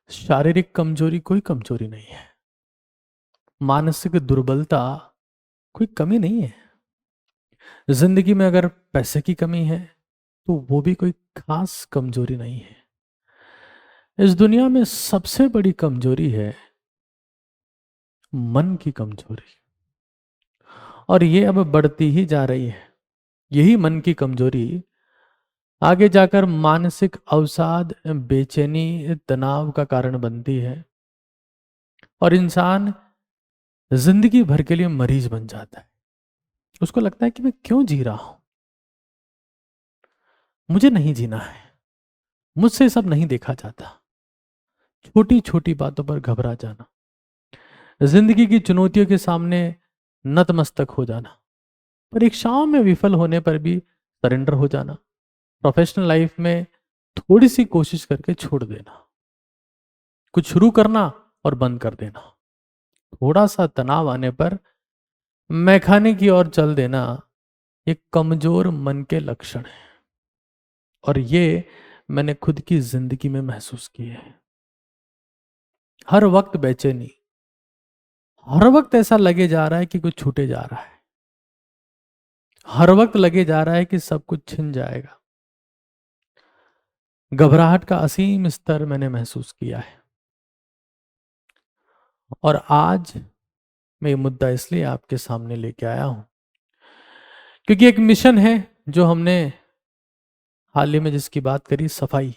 शारीरिक कमजोरी कोई कमजोरी नहीं है। मानसिक दुर्बलता कोई कमी नहीं है। जिंदगी में अगर पैसे की कमी है तो वो भी कोई खास कमजोरी नहीं है। इस दुनिया में सबसे बड़ी कमजोरी है मन की कमजोरी, और ये अब बढ़ती ही जा रही है। यही मन की कमजोरी आगे जाकर मानसिक अवसाद, बेचैनी, तनाव का कारण बनती है और इंसान जिंदगी भर के लिए मरीज बन जाता है। उसको लगता है कि मैं क्यों जी रहा हूं, मुझे नहीं जीना है, मुझसे सब नहीं देखा जाता। छोटी छोटी बातों पर घबरा जाना, जिंदगी की चुनौतियों के सामने नतमस्तक हो जाना, परीक्षाओं में विफल होने पर भी सरेंडर हो जाना, प्रोफेशनल लाइफ में थोड़ी सी कोशिश करके छोड़ देना, कुछ शुरू करना और बंद कर देना, थोड़ा सा तनाव आने पर मैखाने की ओर चल देना, ये कमजोर मन के लक्षण है। और ये मैंने खुद की जिंदगी में महसूस किए है। हर वक्त बेचैनी, हर वक्त ऐसा लगे जा रहा है कि कुछ छूटे जा रहा है, हर वक्त लगे जा रहा है कि सब कुछ छिन जाएगा। घबराहट का असीम स्तर मैंने महसूस किया है। और आज मैं ये मुद्दा इसलिए आपके सामने लेके आया हूं क्योंकि एक मिशन है जो हमने हाल ही में जिसकी बात करी, सफाई,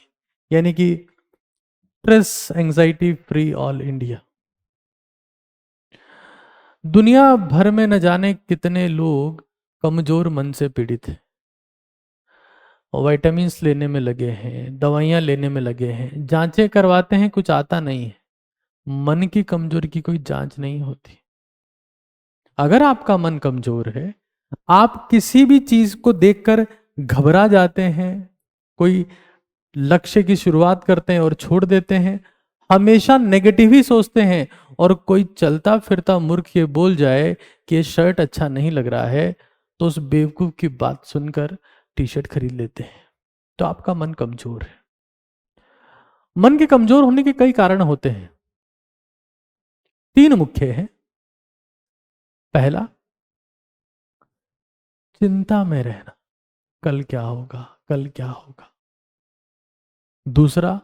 यानी कि stress anxiety free all India. दुनिया भर में न जाने कितने लोग कमजोर मन से पीड़ित हैं, विटामिन्स लेने में लगे हैं, दवाइयां लेने में लगे हैं, जांचें करवाते हैं, कुछ आता नहीं है। मन की कमजोरी की कोई जांच नहीं होती। अगर आपका मन कमजोर है, आप किसी भी चीज को देखकर घबरा जाते हैं, कोई लक्ष्य की शुरुआत करते हैं और छोड़ देते हैं, हमेशा नेगेटिव ही सोचते हैं, और कोई चलता फिरता मूर्ख ये बोल जाए कि ये शर्ट अच्छा नहीं लग रहा है तो उस बेवकूफ की बात सुनकर टी शर्ट खरीद लेते हैं, तो आपका मन कमजोर है। मन के कमजोर होने के कई कारण होते हैं, तीन मुख्य हैं। पहला, चिंता में रहना, कल क्या होगा, कल क्या होगा। दूसरा,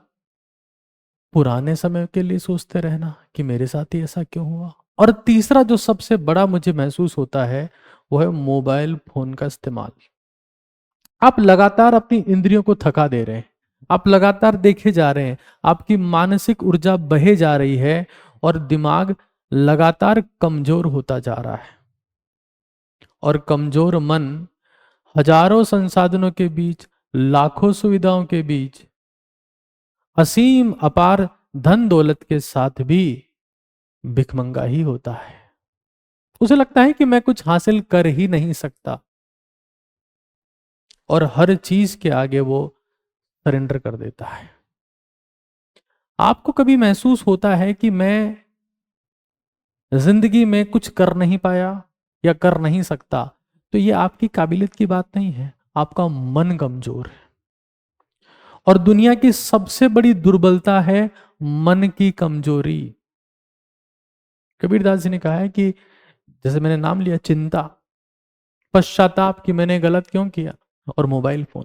पुराने समय के लिए सोचते रहना कि मेरे साथ ही ऐसा क्यों हुआ। और तीसरा जो सबसे बड़ा मुझे महसूस होता है वो है मोबाइल फोन का इस्तेमाल। आप लगातार अपनी इंद्रियों को थका दे रहे हैं, आप लगातार देखे जा रहे हैं, आपकी मानसिक ऊर्जा बहे जा रही है और दिमाग लगातार कमजोर होता जा रहा है। और कमजोर मन हजारों संसाधनों के बीच, लाखों सुविधाओं के बीच, असीम अपार धन दौलत के साथ भी भिखमंगा ही होता है। उसे लगता है कि मैं कुछ हासिल कर ही नहीं सकता, और हर चीज के आगे वो सरेंडर कर देता है। आपको कभी महसूस होता है कि मैं जिंदगी में कुछ कर नहीं पाया या कर नहीं सकता, तो ये आपकी काबिलियत की बात नहीं है, आपका मन कमजोर है। और दुनिया की सबसे बड़ी दुर्बलता है मन की कमजोरी। कबीरदास जी ने कहा है कि जैसे मैंने नाम लिया चिंता, पश्चाताप कि मैंने गलत क्यों किया, और मोबाइल फोन।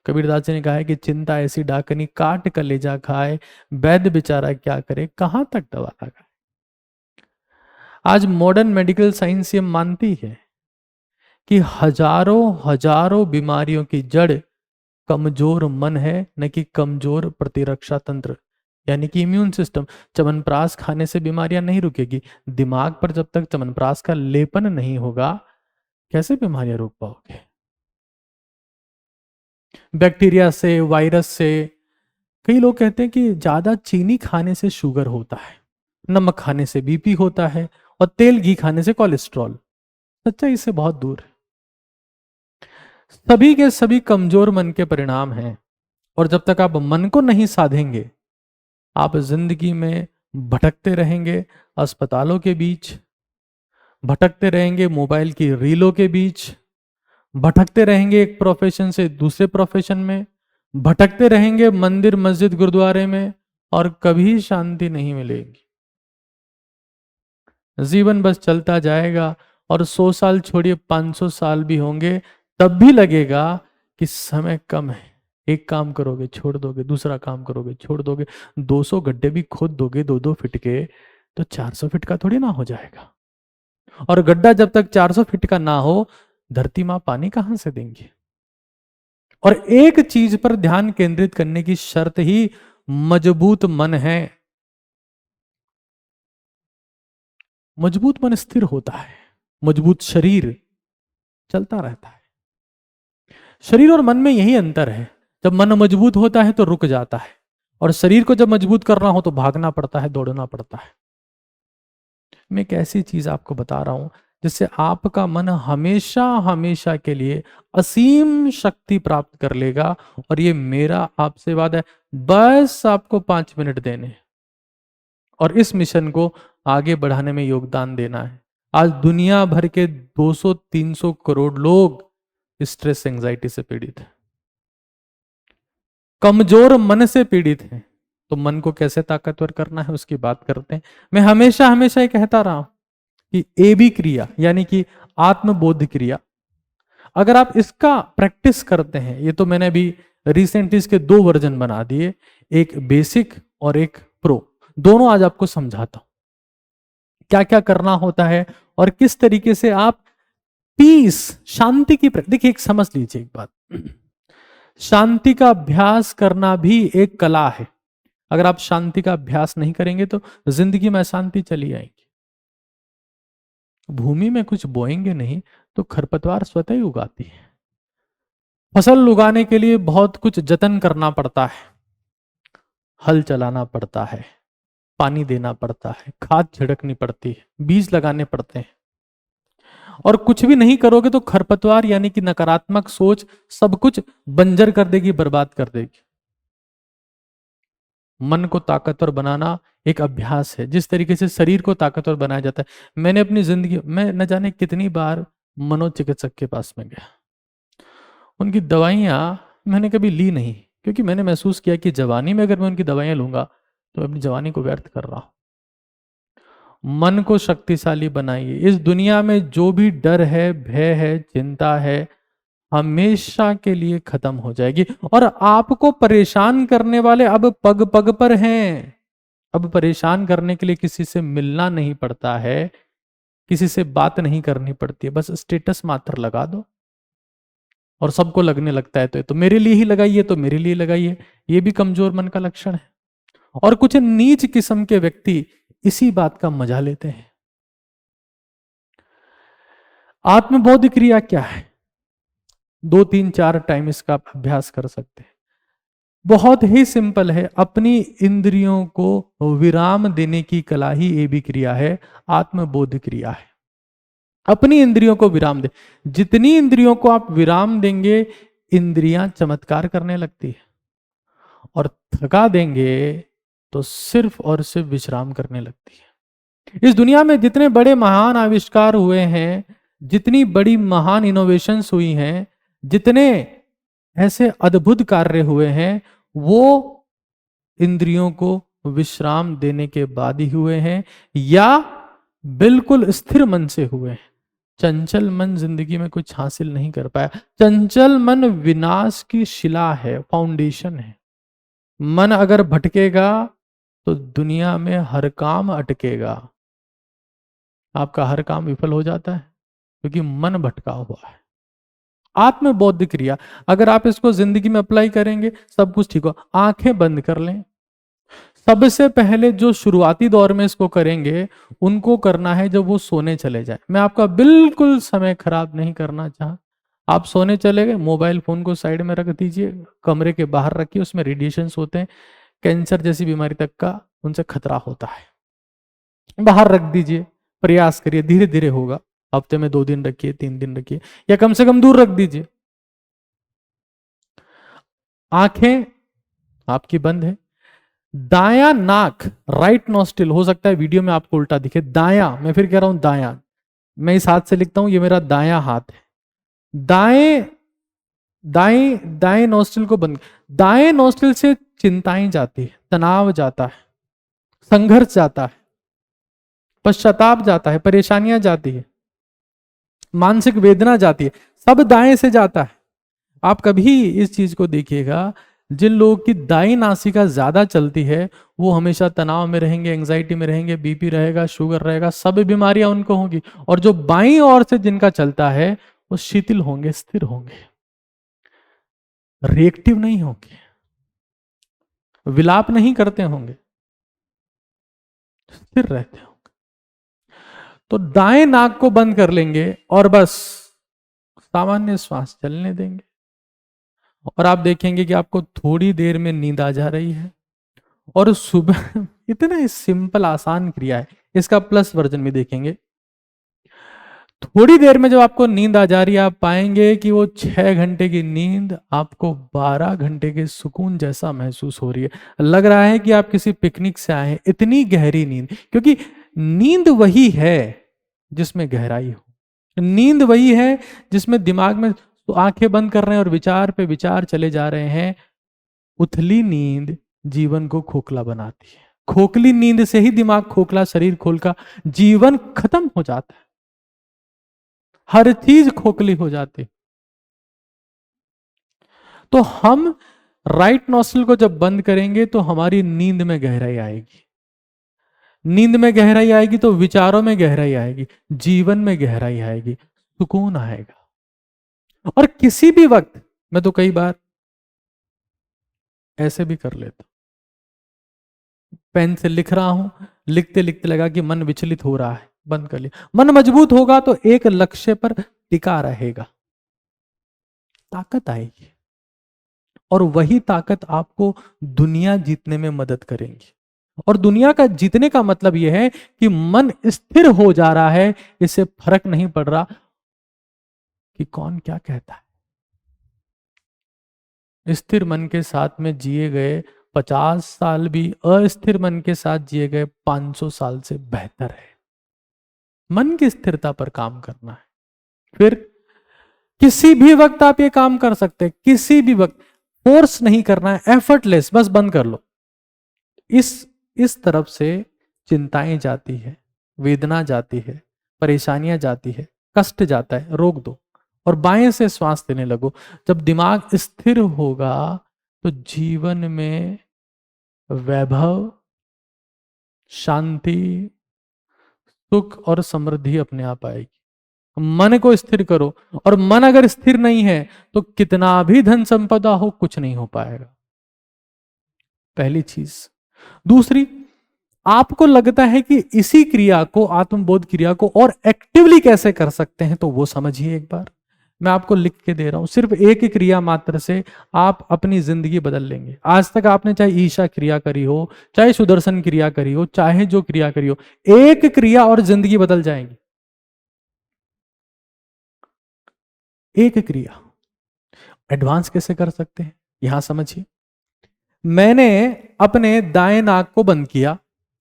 कबीरदास जी ने कहा है कि चिंता ऐसी डाकनी काट कलेजा खाए, वैद्य बेचारा क्या करे, कहां तक दवा लगाए। आज मॉडर्न मेडिकल साइंस ये मानती है कि हजारों हजारों बीमारियों की जड़ कमजोर मन है, न कि कमजोर प्रतिरक्षा तंत्र, यानी कि इम्यून सिस्टम। च्यवनप्राश खाने से बीमारियां नहीं रुकेगी। दिमाग पर जब तक च्यवनप्राश का लेपन नहीं होगा, कैसे बीमारियां रोक पाओगे। बैक्टीरिया से, वायरस से, कई लोग कहते हैं कि ज्यादा चीनी खाने से शुगर होता है, नमक खाने से बीपी होता है, और तेल घी खाने से कोलेस्ट्रॉल। सच्चाई इससे बहुत दूर है। सभी के सभी कमजोर मन के परिणाम हैं। और जब तक आप मन को नहीं साधेंगे, आप जिंदगी में भटकते रहेंगे, अस्पतालों के बीच भटकते रहेंगे, मोबाइल की रीलों के बीच भटकते रहेंगे, एक प्रोफेशन से दूसरे प्रोफेशन में भटकते रहेंगे, मंदिर मस्जिद गुरुद्वारे में, और कभी शांति नहीं मिलेगी। जीवन बस चलता जाएगा और 100 साल छोड़िए 500 साल भी होंगे तब भी लगेगा कि समय कम है। एक काम करोगे छोड़ दोगे, दूसरा काम करोगे छोड़ दोगे, 200 गड्ढे भी खोद दोगे 2-2 फीट के, तो 400 फीट का थोड़ी ना हो जाएगा। और गड्ढा जब तक 400 फीट का ना हो, धरती मां पानी कहां से देंगे। और एक चीज पर ध्यान केंद्रित करने की शर्त ही मजबूत मन है। मजबूत मन स्थिर होता है, मजबूत शरीर चलता रहता है। शरीर और मन में यही अंतर है, जब मन मजबूत होता है तो रुक जाता है, और शरीर को जब मजबूत करना हो तो भागना पड़ता है, दौड़ना पड़ता है। मैं एक ऐसी चीज आपको बता रहा हूं जिससे आपका मन हमेशा हमेशा के लिए असीम शक्ति प्राप्त कर लेगा। और ये मेरा आपसे वादा है, बस आपको 5 मिनट देने हैं और इस मिशन को आगे बढ़ाने में योगदान देना है। आज दुनिया भर के 200-300 करोड़ लोग स्ट्रेस एंजाइटी से पीड़ित हैं, कमजोर मन से पीड़ित हैं। तो मन को कैसे ताकतवर करना है उसकी बात करते हैं। मैं हमेशा हमेशा ये कहता रहा हूं कि एबी क्रिया यानी कि आत्मबोध क्रिया, अगर आप इसका प्रैक्टिस करते हैं, ये तो मैंने अभी रिसेंटली इसके 2 वर्जन बना दिए, एक बेसिक और एक प्रो, दोनों आज आपको समझाता हूं क्या क्या करना होता है और किस तरीके से आप पीस, शांति की देखिए एक समझ लीजिए एक बात, शांति का अभ्यास करना भी एक कला है। अगर आप शांति का अभ्यास नहीं करेंगे तो जिंदगी में अशांति चली आएगी। भूमि में कुछ बोएंगे नहीं तो खरपतवार स्वतः ही उगाती है। फसल उगाने के लिए बहुत कुछ जतन करना पड़ता है, हल चलाना पड़ता है, पानी देना पड़ता है, खाद छिड़कनी पड़ती है, बीज लगाने पड़ते हैं। और कुछ भी नहीं करोगे तो खरपतवार यानी कि नकारात्मक सोच सब कुछ बंजर कर देगी, बर्बाद कर देगी। मन को ताकतवर बनाना एक अभ्यास है, जिस तरीके से शरीर को ताकतवर बनाया जाता है। मैंने अपनी जिंदगी में न जाने कितनी बार मनोचिकित्सक के पास में गया, उनकी दवाइयां मैंने कभी ली नहीं, क्योंकि मैंने महसूस किया कि जवानी में अगर मैं उनकी दवाइयां लूंगा तो मैं अपनी जवानी को व्यर्थ कर रहा हूं। मन को शक्तिशाली बनाइए। इस दुनिया में जो भी डर है, भय है, चिंता है, हमेशा के लिए खत्म हो जाएगी। और आपको परेशान करने वाले अब पग पग पर हैं। अब परेशान करने के लिए किसी से मिलना नहीं पड़ता है, किसी से बात नहीं करनी पड़ती है, बस स्टेटस मात्र लगा दो और सबको लगने लगता है तो मेरे लिए ही लगाइए, तो मेरे लिए लगाइए। ये भी कमजोर मन का लक्षण है। और कुछ नीच किस्म के व्यक्ति इसी बात का मजा लेते हैं। आत्मबोध क्रिया क्या है? 2-3-4 टाइम इसका आप अभ्यास कर सकते हैं। बहुत ही सिंपल है, अपनी इंद्रियों को विराम देने की कला ही ये भी क्रिया है, आत्मबोध क्रिया है। अपनी इंद्रियों को विराम दे। जितनी इंद्रियों को आप विराम देंगे, इंद्रियां चमत्कार करने लगती है, और थका देंगे तो सिर्फ और सिर्फ विश्राम करने लगती है। इस दुनिया में जितने बड़े महान आविष्कार हुए हैं, जितनी बड़ी महान इनोवेशंस हुई हैं, जितने ऐसे अद्भुत कार्य हुए हैं, वो इंद्रियों को विश्राम देने के बाद ही हुए हैं, या बिल्कुल स्थिर मन से हुए हैं। चंचल मन जिंदगी में कुछ हासिल नहीं कर पाया। चंचल मन विनाश की शिला है, फाउंडेशन है। मन अगर भटकेगा तो दुनिया में हर काम अटकेगा, आपका हर काम विफल हो जाता है, क्योंकि मन भटका हुआ है। आत्मबोध क्रिया अगर आप इसको जिंदगी में अप्लाई करेंगे, सब कुछ ठीक हो। आंखें बंद कर लें। सबसे पहले जो शुरुआती दौर में इसको करेंगे, उनको करना है जब वो सोने चले जाए। मैं आपका बिल्कुल समय खराब नहीं करना चाह। आप सोने चले गए, मोबाइल फोन को साइड में रख दीजिए, कमरे के बाहर रखिए, उसमें रेडिएशंस होते हैं, कैंसर जैसी बीमारी तक का उनसे खतरा होता है। बाहर रख दीजिए, प्रयास करिए, धीरे धीरे होगा। हफ्ते में 2 दिन रखिए, 3 दिन रखिए, या कम से कम दूर रख दीजिए। आंखें आपकी बंद है। दाया नाक, राइट नॉस्ट्रिल, हो सकता है वीडियो में आपको उल्टा दिखे, दाया, मैं फिर कह रहा हूं दाया, मैं इस हाथ से लिखता हूं, ये मेरा दाया हाथ है। दाएं दाएं दाएं नॉस्ट्रिल को बंद। दाएं नॉस्ट्रिल से चिंताएं जाती है, तनाव जाता है, संघर्ष जाता है, पश्चाताप जाता है, परेशानियां जाती है, मानसिक वेदना जाती है, सब दाएं से जाता है। आप कभी इस चीज को देखिएगा, जिन लोगों की दाई नासिका ज्यादा चलती है वो हमेशा तनाव में रहेंगे, एंजाइटी में रहेंगे, बीपी रहेगा, शुगर रहेगा, सब बीमारियां उनको होंगी। और जो बाईं ओर से जिनका चलता है वो शिथिल होंगे, स्थिर होंगे, रिएक्टिव नहीं होंगे, विलाप नहीं करते होंगे, स्थिर रहते होंगे। तो दाएं नाक को बंद कर लेंगे और बस सामान्य श्वास चलने देंगे, और आप देखेंगे कि आपको थोड़ी देर में नींद आ जा रही है। और सुबह इतना सिंपल आसान क्रिया है, इसका प्लस वर्जन भी देखेंगे। थोड़ी देर में जब आपको नींद आ जा रही है, आप पाएंगे कि वो 6 घंटे की नींद आपको 12 घंटे के सुकून जैसा महसूस हो रही है। लग रहा है कि आप किसी पिकनिक से आए हैं, इतनी गहरी नींद। क्योंकि नींद वही है जिसमें गहराई हो, नींद वही है जिसमें दिमाग में तो आंखें बंद कर रहे हैं और विचार पे विचार चले जा रहे हैं। उथली नींद जीवन को खोखला बनाती है। खोखली नींद से ही दिमाग खोखला, शरीर खोखला, जीवन खत्म हो जाता है, हर चीज खोखली हो जाती। तो हम राइट नॉस्ट्रिल को जब बंद करेंगे तो हमारी नींद में गहराई आएगी। नींद में गहराई आएगी तो विचारों में गहराई आएगी, जीवन में गहराई आएगी, सुकून आएगा। और किसी भी वक्त, मैं तो कई बार ऐसे भी कर लेता, पेन से लिख रहा हूं, लिखते लिखते लगा कि मन विचलित हो रहा है, बंद कर लिया। मन मजबूत होगा तो एक लक्ष्य पर टिका रहेगा, ताकत आएगी, और वही ताकत आपको दुनिया जीतने में मदद करेंगी। और दुनिया का जीतने का मतलब यह है कि मन स्थिर हो जा रहा है, इससे फर्क नहीं पड़ रहा कि कौन क्या कहता है। स्थिर मन के साथ में जिए गए 50 साल भी अस्थिर मन के साथ जिए गए 500 साल से बेहतर है। मन की स्थिरता पर काम करना है। फिर किसी भी वक्त आप ये काम कर सकते हैं, किसी भी वक्त, फोर्स नहीं करना है, एफर्टलेस, बस बंद कर लो। इस तरफ से चिंताएं जाती है, वेदना जाती है, परेशानियां जाती है, कष्ट जाता है, रोक दो और बाएं से श्वास लेने लगो। जब दिमाग स्थिर होगा तो जीवन में वैभव, शांति, सुख और समृद्धि अपने आप आएगी। मन को स्थिर करो, और मन अगर स्थिर नहीं है तो कितना भी धन संपदा हो, कुछ नहीं हो पाएगा। पहली चीज। दूसरी, आपको लगता है कि इसी क्रिया को, आत्मबोध क्रिया को और एक्टिवली कैसे कर सकते हैं, तो वो समझिए एक बार। मैं आपको लिख के दे रहा हूं, सिर्फ एक ही क्रिया मात्र से आप अपनी जिंदगी बदल लेंगे। आज तक आपने चाहे ईशा क्रिया करी हो, चाहे सुदर्शन क्रिया करी हो, चाहे जो क्रिया करी हो, एक क्रिया और जिंदगी बदल जाएगी। एक क्रिया। एडवांस कैसे कर सकते हैं, यहां समझिए। मैंने अपने दाएं नाक को बंद किया,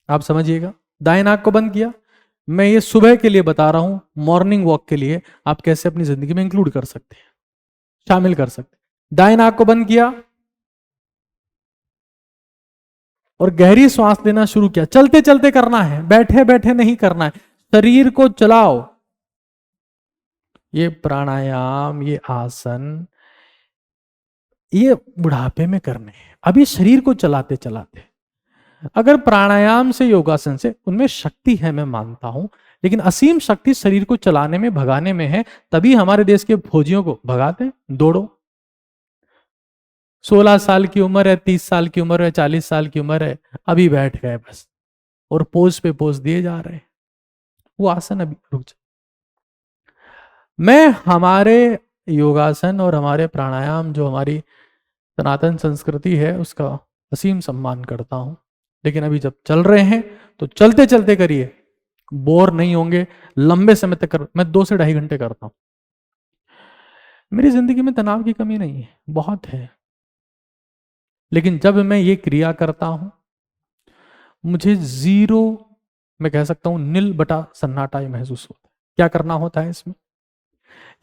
आप समझिएगा, दाएं नाक को बंद किया। मैं ये सुबह के लिए बता रहा हूं, मॉर्निंग वॉक के लिए आप कैसे अपनी जिंदगी में इंक्लूड कर सकते हैं, शामिल कर सकते हैं। दाएं नाक को बंद किया और गहरी सांस लेना शुरू किया। चलते चलते करना है, बैठे बैठे नहीं करना है, शरीर को चलाओ। ये प्राणायाम, ये आसन, ये बुढ़ापे में करने हैं, अभी शरीर को चलाते चलाते। अगर प्राणायाम से, योगासन से, उनमें शक्ति है, मैं मानता हूं, लेकिन असीम शक्ति शरीर को चलाने में, भगाने में है। तभी हमारे देश के फौजियों को भगाते हैं, दौड़ो। 16 साल की उम्र है, 30 साल की उम्र है, 40 साल की उम्र है, अभी बैठ गए बस, और पोज पे पोज दिए जा रहे हैं। वो आसन अभी रुक जाए। मैं हमारे योगासन और हमारे प्राणायाम, जो हमारी सनातन संस्कृति है, उसका असीम सम्मान करता हूं। लेकिन अभी जब चल रहे हैं तो चलते चलते करिए, बोर नहीं होंगे, लंबे समय तक कर। मैं 2 से 2.5 घंटे करता हूं। मेरी जिंदगी में तनाव की कमी नहीं है, बहुत है, लेकिन जब मैं ये क्रिया करता हूं मुझे जीरो, मैं कह सकता हूं निल बटा सन्नाटा ही महसूस होता है। क्या करना होता है इसमें,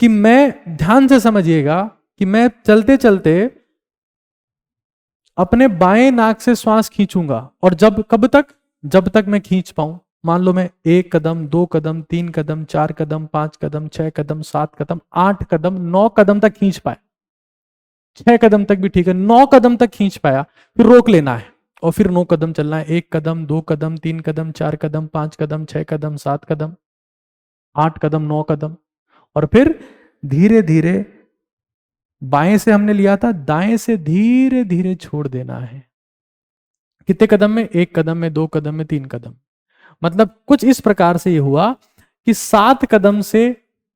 कि मैं, ध्यान से समझिएगा, कि मैं चलते चलते अपने बाएं नाक से श्वास खींचूंगा और जब तक मैं खींच पाऊं। मान लो मैं 1 कदम, 2 कदम, 3 कदम, 4 कदम, 5 कदम, 6 कदम, 7 कदम, 8 कदम, 9 कदम तक खींच पाया। 6 कदम तक भी ठीक है, 9 कदम तक खींच पाया, फिर रोक लेना है और फिर 9 कदम चलना है। 1 कदम, 2 कदम, 3 कदम, 4 कदम, 5 कदम, 6 कदम, 7 कदम, 8 कदम, 9 कदम, और फिर धीरे धीरे बाएं से हमने लिया था, दाएं से धीरे धीरे छोड़ देना है। कितने कदम में? 1 कदम में, 2 कदम में, 3 कदम। मतलब कुछ इस प्रकार से ये हुआ कि 7 कदम से,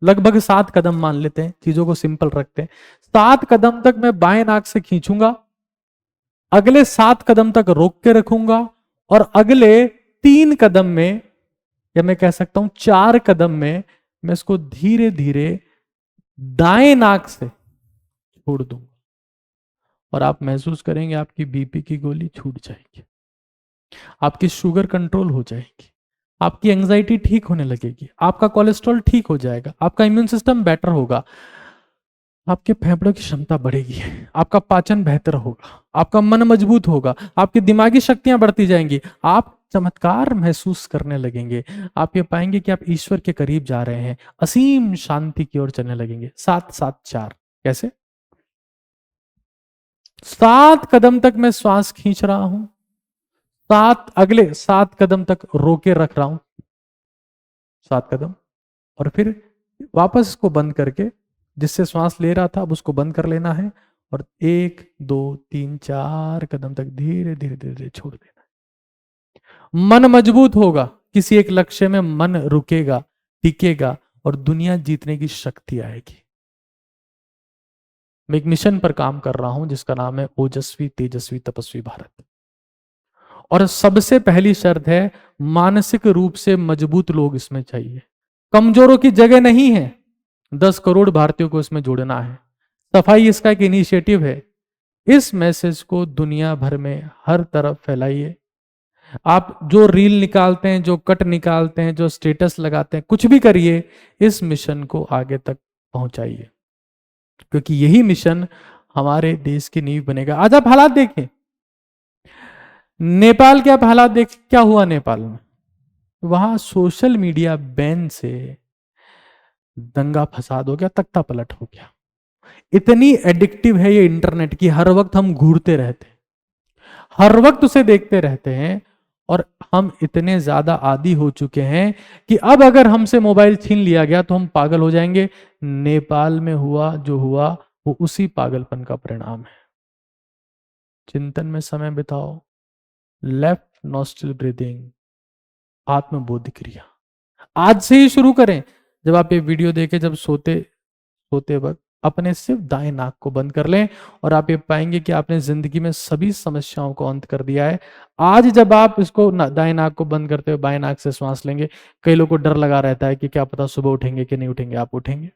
लगभग 7 कदम मान लेते हैं, चीजों को सिंपल रखते हैं, 7 कदम तक मैं बाएं नाक से खींचूंगा, अगले 7 कदम तक रोक के रखूंगा, और अगले 3 कदम में, या मैं कह सकता हूं 4 कदम में, मैं इसको धीरे धीरे दाएं नाक से छोड़ दूंगा, और आप महसूस करेंगे आपकी बीपी की गोली छूट जाएगी, आपकी शुगर कंट्रोल हो जाएगी, आपकी एंजाइटी ठीक होने लगेगी, आपका कोलेस्ट्रॉल ठीक हो जाएगा, आपका इम्यून सिस्टम बेटर होगा, आपके फेफड़ों की क्षमता बढ़ेगी, आपका पाचन बेहतर होगा, आपका मन मजबूत होगा, आपकी दिमागी शक्तियां बढ़ती जाएंगी, आप चमत्कार महसूस करने लगेंगे। आप ये पाएंगे कि आप ईश्वर के करीब जा रहे हैं, असीम शांति की ओर चलने लगेंगे। 7-7-4 कैसे? 7 कदम तक मैं श्वास खींच रहा हूं, अगले 7 कदम तक रोके रख रहा हूं, 7 कदम, और फिर वापस इसको बंद करके, जिससे श्वास ले रहा था अब उसको बंद कर लेना है, और 1 2 3 4 कदम तक धीरे धीरे धीरे धीरे छोड़ देना है। मन मजबूत होगा, किसी एक लक्ष्य में मन रुकेगा, टिकेगा, और दुनिया जीतने की शक्ति आएगी। मैं एक मिशन पर काम कर रहा हूं जिसका नाम है ओजस्वी तेजस्वी तपस्वी भारत, और सबसे पहली शर्त है मानसिक रूप से मजबूत लोग इसमें चाहिए, कमजोरों की जगह नहीं है। 10 करोड़ भारतीयों को इसमें जोड़ना है। सफाई इसका एक इनिशिएटिव है। इस मैसेज को दुनिया भर में हर तरफ फैलाइए। आप जो रील निकालते हैं, जो कट निकालते हैं, जो स्टेटस लगाते हैं, कुछ भी करिए, इस मिशन को आगे तक पहुंचाइए, क्योंकि यही मिशन हमारे देश की नींव बनेगा। आज आप हालात देखें, नेपाल के आप हालात देख, क्या हुआ नेपाल में? वहां सोशल मीडिया बैन से दंगा फसाद हो गया, तख्ता पलट हो गया। इतनी एडिक्टिव है ये इंटरनेट की, हर वक्त हम घूरते रहते हैं, हर वक्त उसे देखते रहते हैं, और हम इतने ज्यादा आदी हो चुके हैं कि अब अगर हमसे मोबाइल छीन लिया गया तो हम पागल हो जाएंगे। नेपाल में हुआ जो हुआ वो उसी पागलपन का परिणाम है। चिंतन में समय बिताओ, लेफ्ट नॉस्ट्रल ब्रीदिंग, आत्मबोध क्रिया आज से ही शुरू करें। जब आप ये वीडियो देखें, जब सोते वक्त अपने सिर्फ दाएं नाक को बंद कर लें, और आप ये पाएंगे कि आपने जिंदगी में सभी समस्याओं को अंत कर दिया है। आज जब आप इसको दाएं नाक को बंद करते हुए बाएं नाक से श्वास लेंगे, कई लोगों को डर लगा रहता है कि क्या पता सुबह उठेंगे कि नहीं उठेंगे। आप उठेंगे,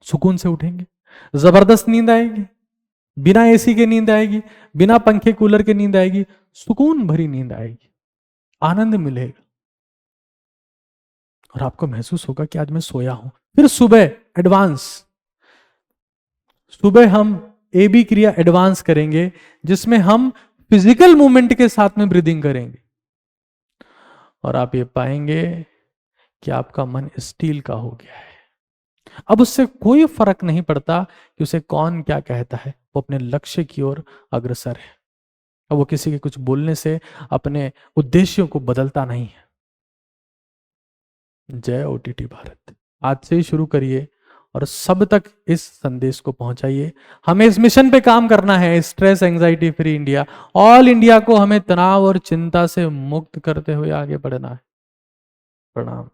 सुकून से उठेंगे, जबरदस्त नींद आएगी, बिना एसी के नींद आएगी, बिना पंखे कूलर के नींद आएगी, सुकून भरी नींद आएगी, आनंद मिलेगा, और आपको महसूस होगा कि आज मैं सोया हूं। फिर सुबह हम AB क्रिया एडवांस करेंगे, जिसमें हम फिजिकल मूवमेंट के साथ में ब्रीदिंग करेंगे, और आप ये पाएंगे कि आपका मन स्टील का हो गया है। अब उससे कोई फर्क नहीं पड़ता कि उसे कौन क्या कहता है, वो अपने लक्ष्य की ओर अग्रसर है। अब वो किसी के कुछ बोलने से अपने उद्देश्यों को बदलता नहीं है। जय OTT भारत। आज से ही शुरू करिए और सब तक इस संदेश को पहुंचाइए। हमें इस मिशन पे काम करना है, stress anxiety free India. All India को हमें तनाव और चिंता से मुक्त करते हुए आगे बढ़ना है। प्रणाम।